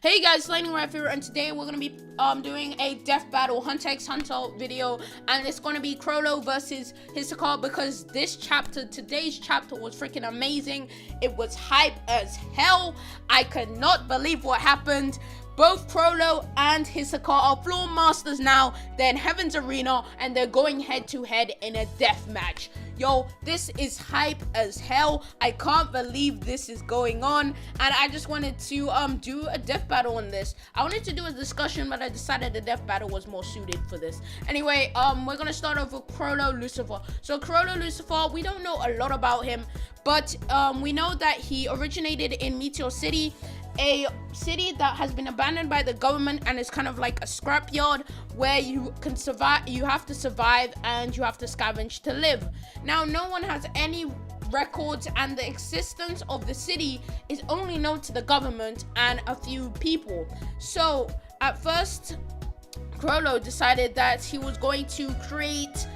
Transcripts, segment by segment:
Hey guys, Lightning right here, and today we're gonna be doing a death battle Hunter x Hunter video, and it's gonna be Chrollo versus Hisoka because today's chapter was freaking amazing. It was hype as hell. I could not believe what happened. Both Chrollo and Hisoka are floor masters now. They're in Heaven's Arena and they're going head to head in a death match. Yo, this is hype as hell. I can't believe this is going on, and I just wanted to do a death battle on this. I wanted to do a discussion, but I decided the death battle was more suited for this. Anyway, we're gonna start off with Chrollo Lucifer. So Chrollo Lucifer, we don't know a lot about him, but we know that he originated in Meteor City, a city that has been abandoned by the government and is kind of like a scrapyard where you can survive. You have to survive and you have to scavenge to live. Now, no one has any records, and the existence of the city is only known to the government and a few people. So at first, Chrollo decided that he was going to create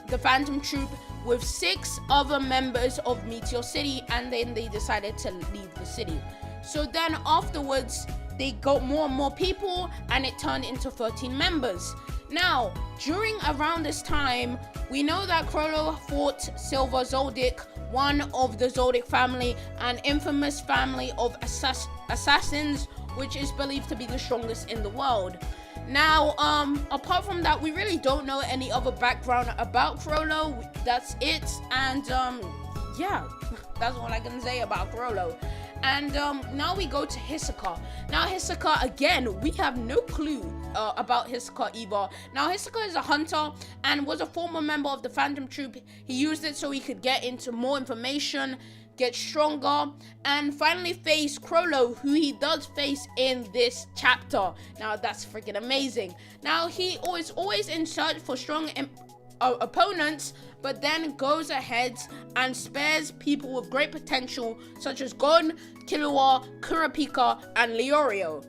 the Phantom Troop with 6 other members of Meteor City, and then they decided to leave the city. So then afterwards, they got more and more people, and it turned into 13 members. Now, during around this time, we know that Chrollo fought Silver Zoldyck, one of the Zoldyck family, an infamous family of assassins, which is believed to be the strongest in the world. Now, apart from that, we really don't know any other background about Chrollo. That's it, and yeah, that's all I can say about Chrollo. And now we go to Hisoka. Now Hisoka, again, we have no clue about Hisoka either. Now Hisoka is a hunter and was a former member of the Phantom Troop. He used it so he could get into more information, get stronger, and finally face Chrollo, who he does face in this chapter. Now that's freaking amazing. Now he is always in search for strong opponents, but then goes ahead and spares people with great potential such as Gon, Killua, Kurapika, and Leorio.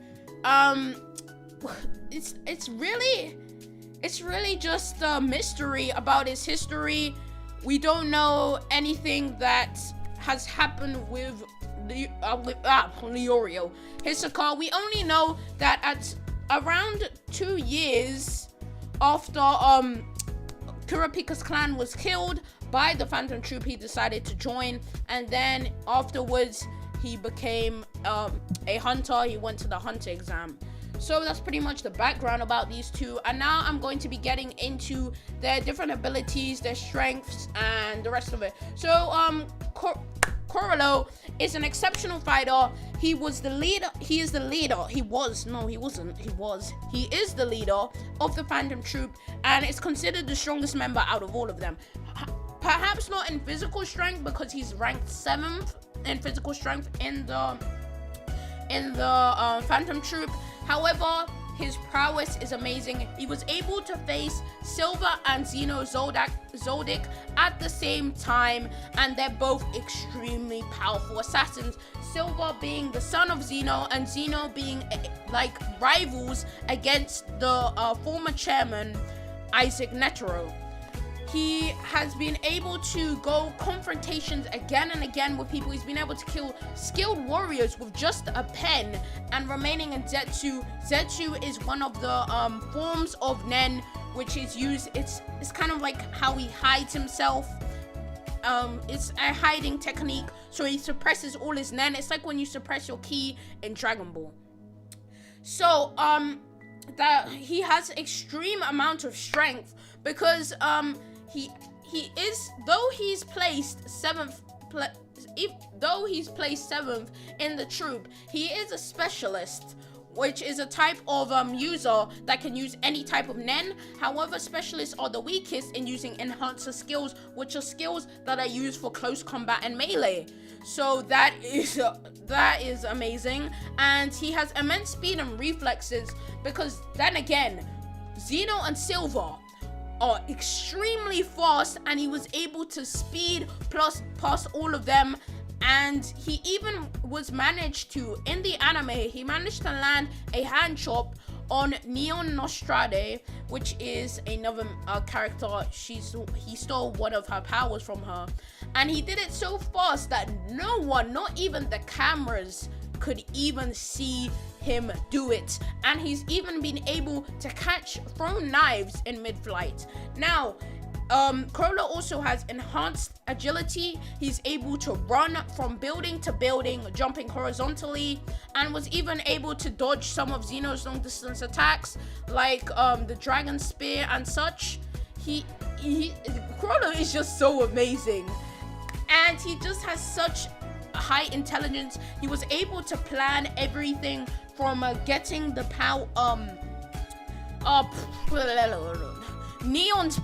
It's really just a mystery about his history. We don't know anything that has happened with Leorio. Hisoka, we only know that at around 2 years after Kurapika's clan was killed by the Phantom Troop, he decided to join, and then afterwards he became a hunter. He went to the hunter exam. So that's pretty much the background about these two, and now I'm going to be getting into their different abilities, their strengths, and the rest of it. So Chrollo is an exceptional fighter. He is the leader of the Phantom Troop, and is considered the strongest member out of all of them. Perhaps not in physical strength, because he's ranked 7th in physical strength in the Phantom Troop. However, his prowess is amazing. He was able to face Silver and Zeno Zoldyck at the same time, and they're both extremely powerful assassins. Silver being the son of Zeno, and Zeno being like rivals against the former chairman, Isaac Netero. He has been able to go confrontations again and again with people. He's been able to kill skilled warriors with just a pen, and remaining in Zetsu. Zetsu is one of the forms of Nen, which is used. It's kind of like how he hides himself. It's a hiding technique, so he suppresses all his Nen. It's like when you suppress your ki in Dragon Ball. So that he has extreme amount of strength, because he is, though he's placed 7th in the troop, he is a specialist, which is a type of user that can use any type of Nen. However, specialists are the weakest in using enhancer skills, which are skills that are used for close combat and melee. So that is amazing, and he has immense speed and reflexes, because then again, Zeno and Silver are extremely fast, and he was able to speed plus past all of them. And he even managed to, in the anime, he managed to land a hand chop on Neon Nostrade, which is another character. He stole one of her powers from her, and he did it so fast that no one, not even the cameras, could even see him do it, and he's even been able to catch thrown knives in mid-flight. Now, Chrollo also has enhanced agility. He's able to run from building to building, jumping horizontally, and was even able to dodge some of Zeno's long-distance attacks, like the dragon spear and such. Chrollo is just so amazing, and he just has such high intelligence. He was able to plan everything from getting the power, Neon's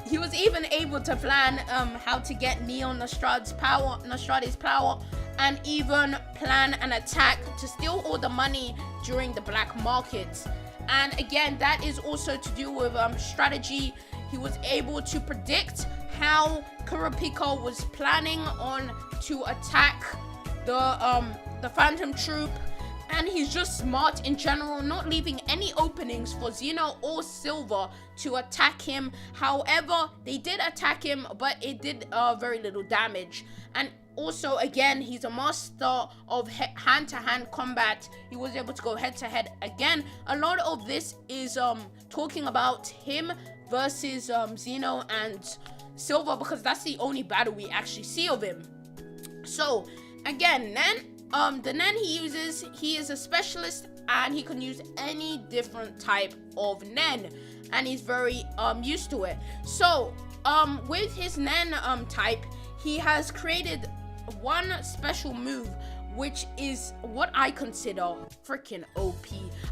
he was even able to plan how to get Neon Nostrada's power, and even plan an attack to steal all the money during the black market. And again, that is also to do with strategy. He was able to predict how Kurapika was planning on to attack the Phantom Troop. And he's just smart in general, not leaving any openings for Zeno or Silver to attack him. However, they did attack him, but it did very little damage. And also, again, he's a master of hand-to-hand combat. He was able to go head-to-head. Again, a lot of this is talking about him versus Zeno and Silver, because that's the only battle we actually see of him. So, again, the Nen he uses, he is a specialist, and he can use any different type of Nen, and he's very used to it. So with his Nen type, he has created one special move, which is what I consider freaking OP.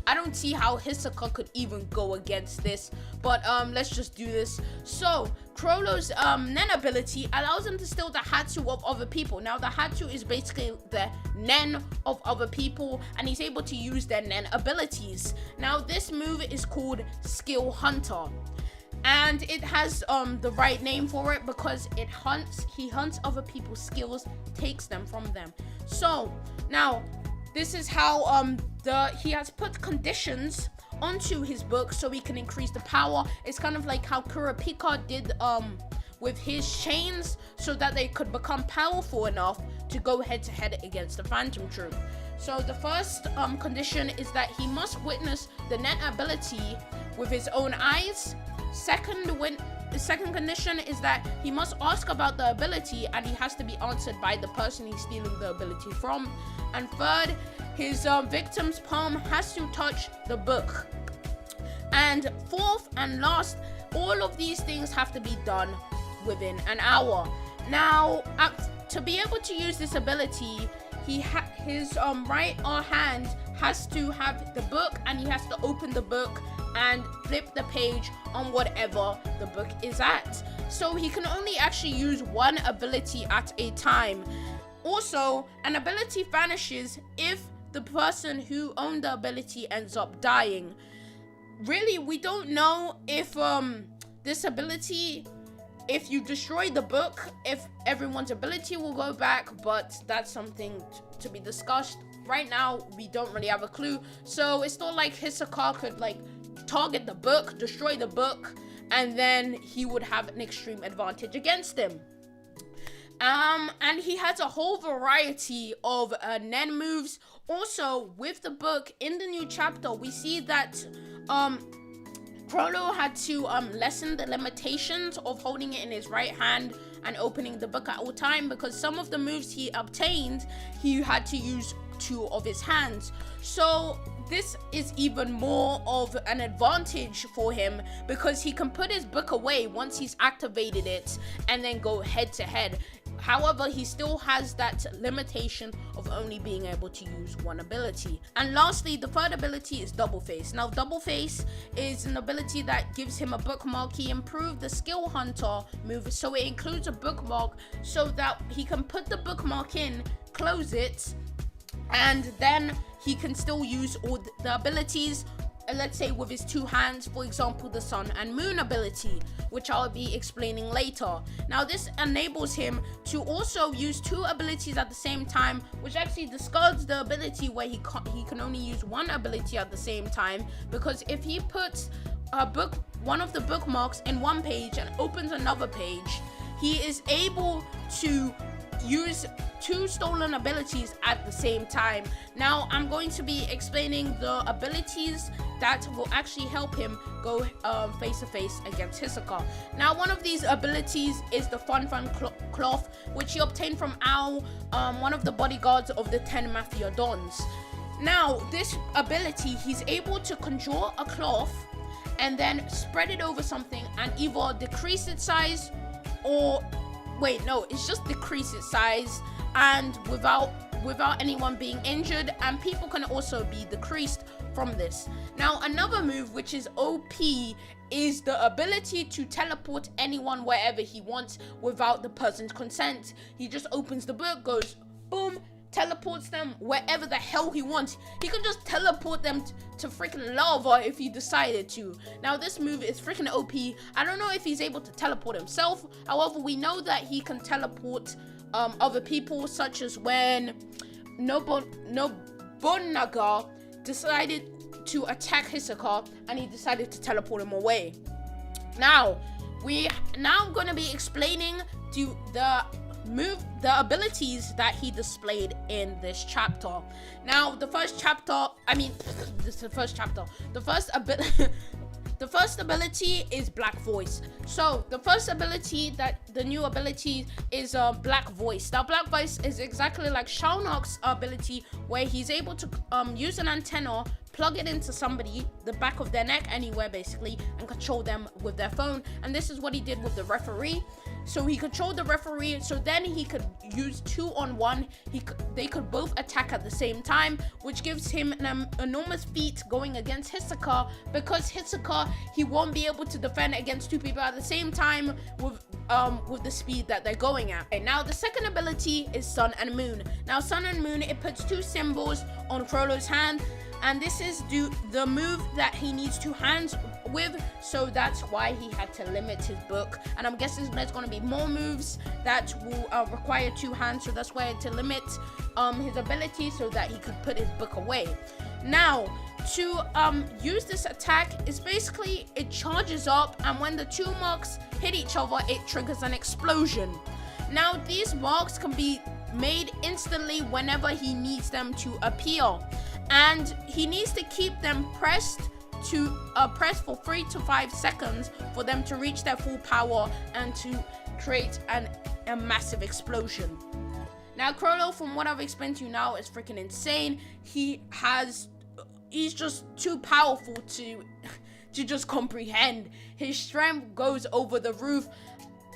I don't see how Hisoka could even go against this, but let's just do this. So Chrollo's Nen ability allows him to steal the Hatsu of other people. Now the Hatsu is basically the Nen of other people, and he's able to use their Nen abilities. Now this move is called Skill Hunter, and it has the right name for it because he hunts other people's skills, takes them from them. So now this is how he has put conditions onto his book so he can increase the power. It's kind of like how Kurapika did with his chains, so that they could become powerful enough to go head to head against the Phantom Troop. So the first condition is that he must witness the Nen ability with his own eyes. The second condition is that he must ask about the ability, and he has to be answered by the person he's stealing the ability from. And third, his victim's palm has to touch the book. And fourth and last, all of these things have to be done within an hour. Now, to be able to use this ability, his right hand has to have the book, and he has to open the book and flip the page on whatever the book is at. So he can only actually use one ability at a time. Also, an ability vanishes if the person who owned the ability ends up dying. Really, we don't know if this ability, if you destroy the book, if everyone's ability will go back, but that's something to be discussed. Right now, we don't really have a clue. So it's not like Hisoka could target the book, destroy the book, and then he would have an extreme advantage against him. And he has a whole variety of Nen moves. Also, with the book, in the new chapter, we see that Chrollo had to lessen the limitations of holding it in his right hand and opening the book at all time, because some of the moves he obtained, he had to use two of his hands. So this is even more of an advantage for him, because he can put his book away once he's activated it and then go head to head. However, he still has that limitation of only being able to use one ability. And lastly, the third ability is Double Face. Now, Double Face is an ability that gives him a bookmark. He improved the Skill Hunter move, so it includes a bookmark so that he can put the bookmark in, close it, and then he can still use all the abilities, let's say with his two hands, for example, the Sun and Moon ability, which I'll be explaining later. Now, this enables him to also use two abilities at the same time, which actually discards the ability where he can only use one ability at the same time, because if he puts one of the bookmarks in one page and opens another page, he is able to use 2 stolen abilities at the same time. Now I'm going to be explaining the abilities that will actually help him go face to face against Hisoka. Now one of these abilities is the Fun Cloth, which he obtained from Ao, one of the bodyguards of the 10 Mafia Dons. Now this ability, he's able to conjure a cloth and then spread it over something and either decrease its size or it's just decrease its size and without anyone being injured, and people can also be decreased from this. Now another move which is OP is the ability to teleport anyone wherever he wants without the person's consent. He just opens the book, goes boom, teleports them wherever the hell he wants. He can just teleport them to freaking lava if he decided to. Now this move is freaking OP. I don't know if he's able to teleport himself. However, we know that he can teleport other people, such as when Nobunaga decided to attack Hisoka and he decided to teleport him away. Now I'm going to be explaining the abilities that he displayed in this chapter. Now the first ability is Black Voice. So the first ability, the new ability is Black Voice. Now Black Voice is exactly like Shaunok's ability, where he's able to use an antenna, plug it into somebody, the back of their neck, anywhere basically, and control them with their phone. And this is what he did with the referee. So he controlled the referee, so then he could use 2-on-1. They could both attack at the same time, which gives him an enormous feat going against Hisoka, because Hisoka, he won't be able to defend against 2 people at the same time with the speed that they're going at. Okay, now the second ability is Sun and Moon. Now Sun and Moon, it puts 2 symbols on Chrollo's hand, and this is the move that he needs 2 hands with, so that's why he had to limit his book. And I'm guessing there's going to be more moves that will require 2 hands, so that's why he had to limit his ability so that he could put his book away. Now to use this attack is basically, it charges up, and when the 2 marks hit each other, it triggers an explosion. Now these marks can be made instantly whenever he needs them to appear, and he needs to keep them pressed for 3 to 5 seconds for them to reach their full power and to create a massive explosion. Now Chrollo, from what I've explained to you now, is freaking insane. He's just too powerful to just comprehend. His strength goes over the roof.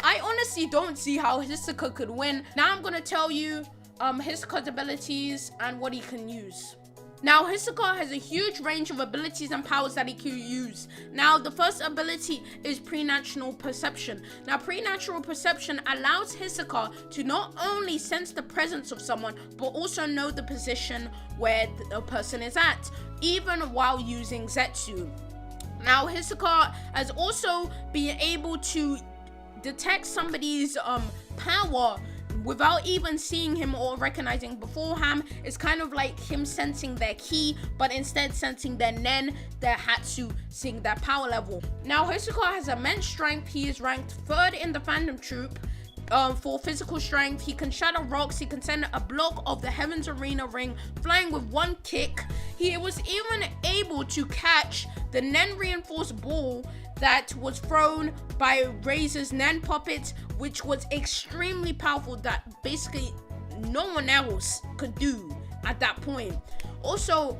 I honestly don't see how Hisoka could win. Now I'm gonna tell you Hisoka's abilities and what he can use. Now Hisoka has a huge range of abilities and powers that he can use. Now the first ability is Preternatural Perception. Now Preternatural Perception allows Hisoka to not only sense the presence of someone, but also know the position where the person is at, even while using Zetsu. Now Hisoka has also been able to detect somebody's power without even seeing him or recognizing beforehand. It's kind of like him sensing their ki, but instead sensing their nen, their hatsu, seeing their power level. Now Hisoka has immense strength. He is ranked 3rd in the fandom troop for physical strength. He can shatter rocks. He can send a block of the Heavens Arena ring flying with 1 kick. He was even able to catch the nen reinforced ball that was thrown by Razor's nen puppet, which was extremely powerful, that basically no one else could do at that point. Also,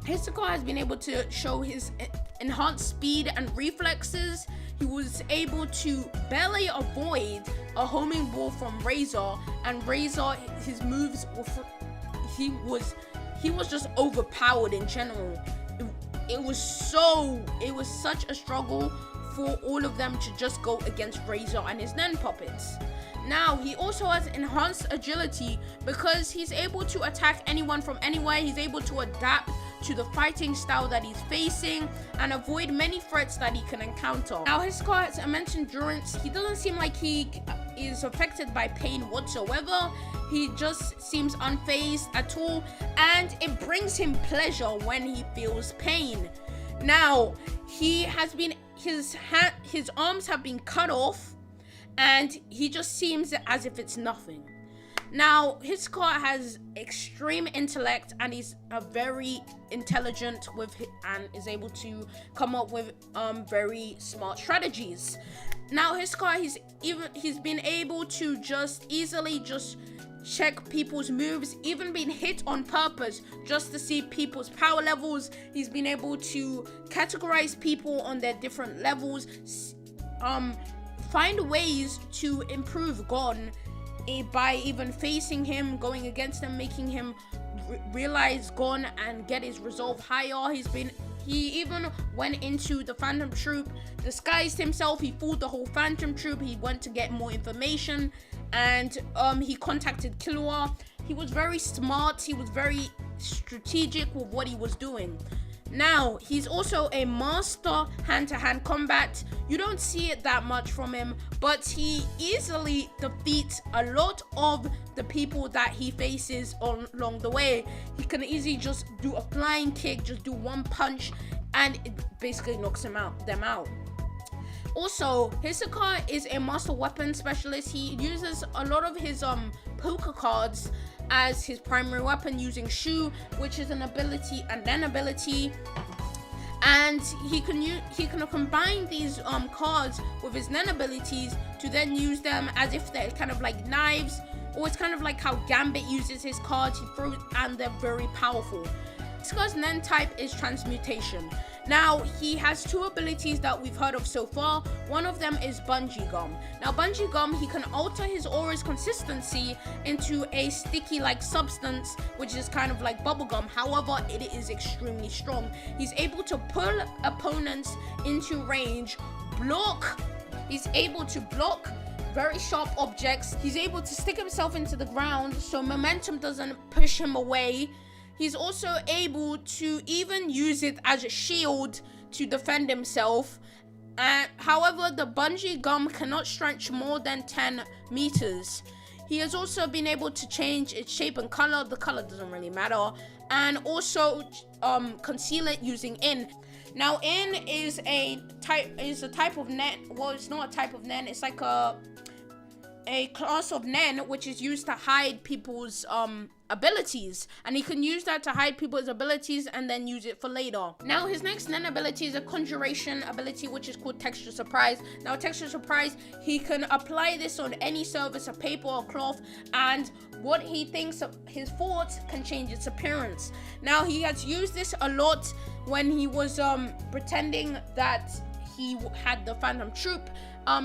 Hisoka has been able to show his enhanced speed and reflexes. He was able to barely avoid a homing ball from Razor, and Razor, his moves were he was just overpowered in general. It was such a struggle for all of them to just go against Razor and his nen puppets. Now he also has enhanced agility because he's able to attack anyone from anywhere. He's able to adapt to the fighting style that he's facing and avoid many threats that he can encounter. Now Hisoka has immense endurance. He doesn't seem like he is affected by pain whatsoever. He just seems unfazed at all, and it brings him pleasure when he feels pain. Now he has been, his arms have been cut off, and he just seems as if it's nothing. Now, Hisoka has extreme intellect, and he's very intelligent and is able to come up with very smart strategies. Now, Hisoka, he's been able to just easily just check people's moves, even been hit on purpose just to see people's power levels. He's been able to categorize people on their different levels, find ways to improve Gon by even facing him, going against him, making him realize Gon and get his resolve higher. He even went into the Phantom Troop, disguised himself. He fooled the whole Phantom Troop. He went to get more information, and he contacted Killua. He was very smart. He was very strategic with what he was doing. Now, he's also a master hand-to-hand combat. You don't see it that much from him, but he easily defeats a lot of the people that he faces along the way. He can easily just do a flying kick, just do one punch, and it basically knocks them out. Also, Hisoka is a master weapon specialist. He uses a lot of his poker cards as his primary weapon, using Shu, which is an ability and then ability, and he can combine these cards with his Nen abilities to then use them as if they're kind of like knives, or it's kind of like how Gambit uses his cards. He throws, and they're very powerful. Hisoka's Nen type is transmutation. Now, he has two abilities that we've heard of so far. One of them is Bungee Gum. Now, Bungee Gum, he can alter his aura's consistency into a sticky-like substance, which is kind of like bubblegum. However, it is extremely strong. He's able to pull opponents into range, He's able to block very sharp objects. He's able to stick himself into the ground so momentum doesn't push him away. He's also able to even use it as a shield to defend himself. However, the Bungee Gum cannot stretch more than 10 meters. He has also been able to change its shape and color. The color doesn't really matter. And also conceal it using In. Now, In is a type of Nen. Well, it's not a type of Nen. It's like a class of Nen which is used to hide people's abilities, and he can use that to hide people's abilities and then use it for later. Now, his next Nen ability is a conjuration ability, which is called Texture Surprise. Now, Texture Surprise, he can apply this on any surface of paper or cloth, and what he thinks of his thoughts can change its appearance. Now, he has used this a lot when he was pretending that he had the Phantom Troop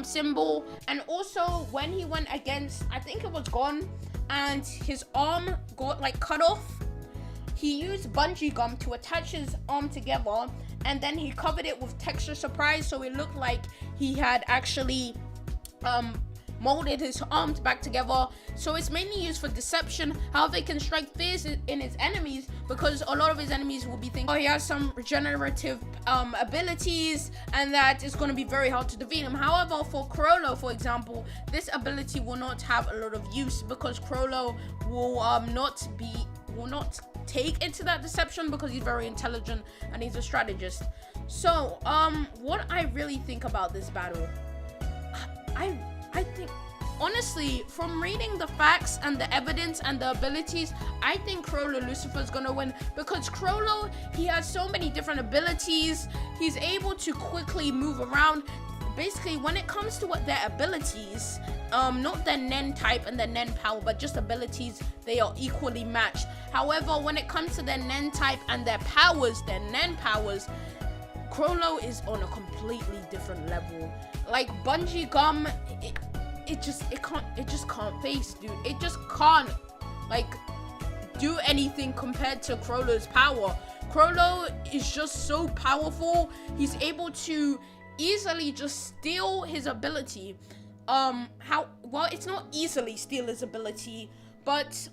symbol, and also when he went against, I think it was Gon, and his arm got like cut off. He used Bungee Gum to attach his arm together, and then he covered it with Texture Surprise, so it looked like he had actually molded his arms back together. So it's mainly used for deception. How they can strike fears in his enemies, because a lot of his enemies will be thinking, oh, he has some regenerative abilities, and that is going to be very hard to defeat him. However, for Chrollo, for example, this ability will not have a lot of use, because Chrollo will not take into that deception, because he's very intelligent and he's a strategist. So what I really think about this battle, I think, honestly, from reading the facts and the evidence and the abilities, I think Chrollo Lucifer is gonna win, because Chrollo, he has so many different abilities. He's able to quickly move around. Basically, when it comes to what their abilities, not their Nen type and their Nen power, but just abilities, they are equally matched. However, when it comes to their Nen type and their powers, their Nen powers, Chrollo is on a completely different level. Like Bungee Gum, it just can't face, dude. It just can't like do anything compared to Chrollo's power. Chrollo is just so powerful. He's able to easily just steal his ability. Well, it's not easily steal his ability, but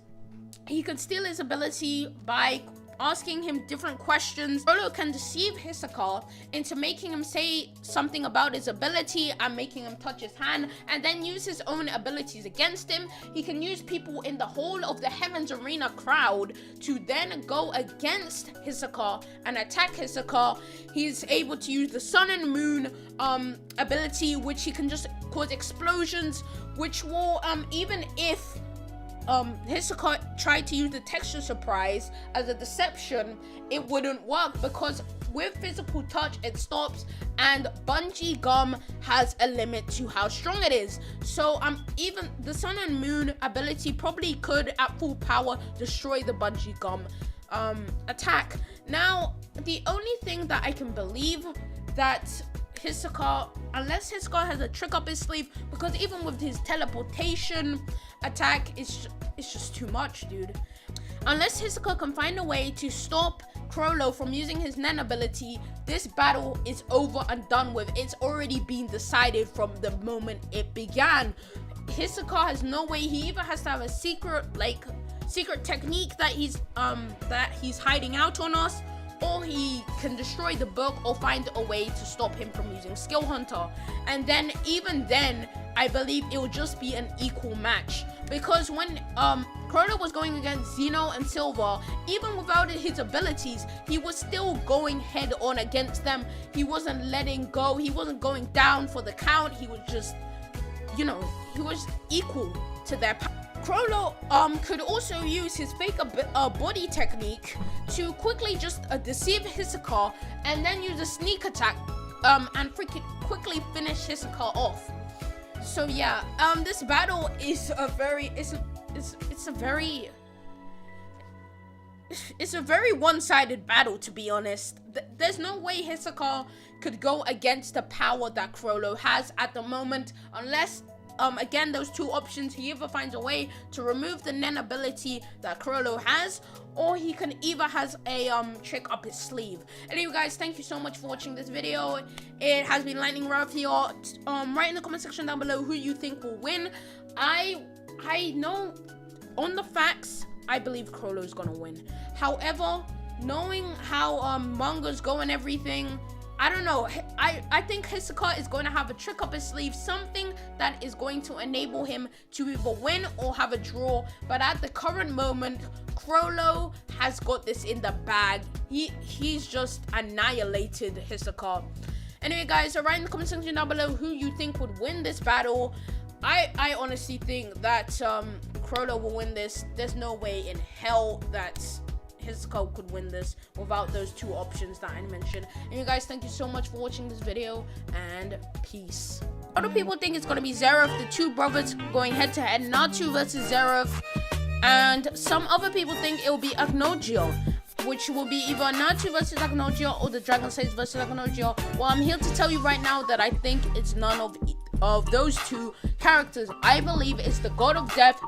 he could steal his ability by asking him different questions. Chrollo can deceive Hisoka into making him say something about his ability and making him touch his hand, and then use his own abilities against him. He can use people in the whole of the Heavens Arena crowd to then go against Hisoka and attack Hisoka. He's able to use the Sun and Moon ability, which he can just cause explosions, which will even if Hisoka tried to use the texture surprise as a deception, it wouldn't work because with physical touch it stops, and bungee gum has a limit to how strong it is. So even the sun and moon ability probably could at full power destroy the bungee gum attack. Now the only thing that I can believe that Hisoka, unless Hisoka has a trick up his sleeve, because even with his teleportation attack, it's just too much, dude. Unless Hisoka can find a way to stop Chrollo from using his Nen ability, this battle is over and done with. It's already been decided from the moment it began. Hisoka has no way. He either has to have a secret technique that he's hiding out on us, or he can destroy the book or find a way to stop him from using Skill Hunter. And then even then, I believe it will just be an equal match, because when Chrollo was going against Zeno and Silver, even without his abilities, he was still going head on against them. He wasn't letting go. He wasn't going down for the count. He was just, he was equal to their power. Chrollo could also use his fake body technique to quickly just deceive Hisoka and then use a sneak attack and freaking quickly finish Hisoka off. So yeah, this battle is a very one-sided battle, to be honest. There's no way Hisoka could go against the power that Chrollo has at the moment, unless again, those two options, he either finds a way to remove the Nen ability that Chrollo has, or he can either has a trick up his sleeve. Anyway guys, thank you so much for watching this video. It has been Lightning Rough here. Write in the comment section down below who you think will win. I know on the facts, I believe Chrollo is gonna win. However, knowing how mangas go and everything, I don't know. I think Hisoka is going to have a trick up his sleeve, something that is going to enable him to either win or have a draw. But at the current moment, Chrollo has got this in the bag. He's just annihilated Hisoka. Anyway, guys, write in the comment section down below who you think would win this battle. I honestly think that Chrollo will win this. There's no way in hell that Hisoka could win this without those two options that I mentioned. And you guys, thank you so much for watching this video, and peace. Other people think it's going to be Zeref, the two brothers going head to head, Natsu versus Zeref, and some other people think it will be Agnogia, which will be either Natsu versus Agnogia or the Dragon Slayer versus Agnogia. Well, I'm here to tell you right now that I think it's none of those two characters. I believe it's the God of Death.